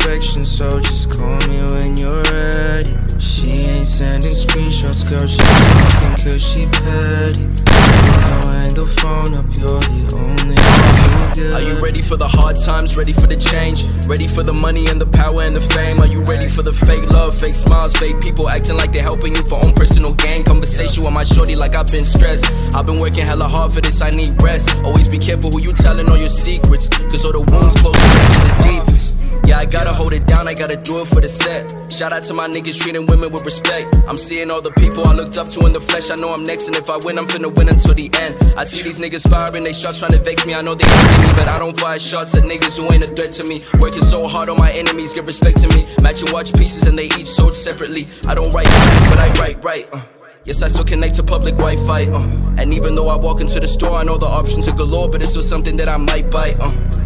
perfection, so just call me when you're ready. She ain't sending screenshots, girl, she talking cause she petty. Please don't hang the phone up, you're the only one who get. Are you ready for the hard times, ready for the change? Ready for the money and the power and the fame? Are you ready for the fake love, fake smiles, fake people acting like they're helping you for own personal gain? Conversation with my shorty like I've been stressed. I've been working hella hard for this, I need rest. Always be careful who you telling all your secrets, cause all the wounds close to the deepest. Yeah, I gotta hold it down, I gotta do it for the set. Shout out to my niggas treating women with respect. I'm seeing all the people I looked up to in the flesh. I know I'm next, and if I win, I'm finna win until the end. I see these niggas firing they shots trying to vex me. I know they hate me, but I don't fire shots at niggas who ain't a threat to me. Working so hard on my enemies, give respect to me. Matching watch pieces and they each sold separately. I don't write facts, but I write right. Yes, I still connect to public Wi-Fi. And even though I walk into the store, I know the options are galore, but it's still something that I might bite.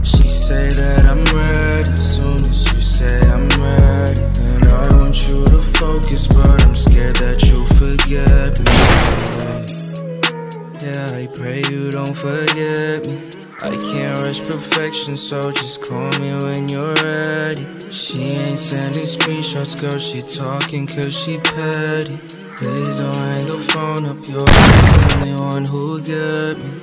She say that I'm ready, soon as you say I'm ready. And I want you to focus, but I'm scared that you'll forget me. Yeah, I pray you don't forget me. I can't rush perfection, so just call me when you're ready. She ain't sending screenshots, girl, she talking cause she petty. Please don't hang the phone up, you're the only one who get me.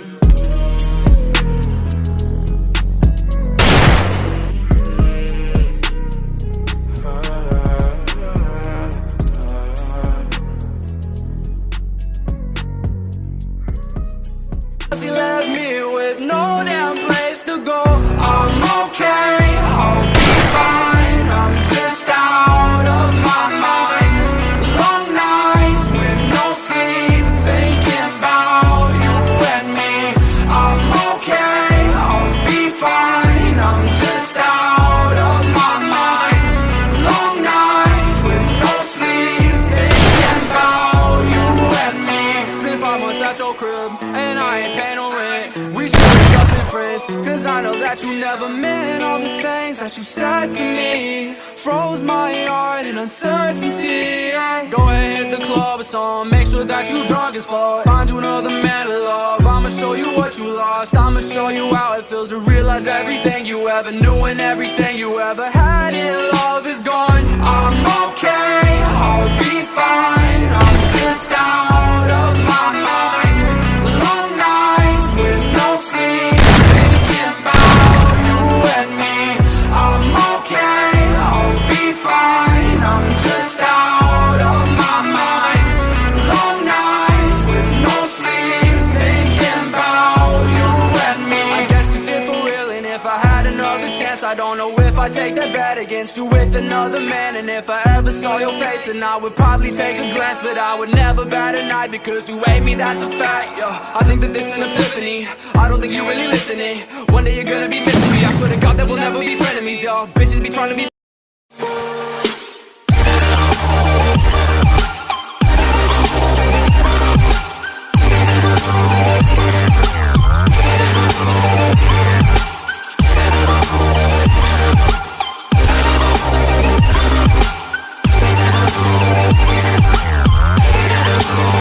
She left me with no damn place to go. I'm okay, I'll be fine. I'm just out of my mind. Long nights with no sleep, thinking about you and me. I'm okay, I'll be fine. I'm just out of my mind. Long nights with no sleep, thinking about you and me. Spent 5 months at your crib, and I ain't paying no rent. We should've just been friends, cause I know that you never meant all the things that you said to me. Froze my heart in uncertainty. Go ahead, hit the club or something, make sure that you drunk as fuck. Find you another man to love, I'ma show you what you lost. I'ma show you how it feels to realize everything you ever knew and everything you ever had in love is gone. I'm okay, I'll be fine. I'm just out of my mind. Long nights with no sleep, thinking about you and me. I'm okay, I'll be fine. I'm just out of my mind. Long nights with no sleep, thinking about you and me. I guess it's it for real, and if I had another chance, I don't know if I'd take that bet against you with another man. And if I ever saw your face, then I would probably take a glance, but I would never bat an eye, because you hate me, that's a fact. I think that this is an epiphany, I don't think you really listening. One day you're gonna be missing me, I swear to God that we'll never be frenemies, yo. Bitches be trying to be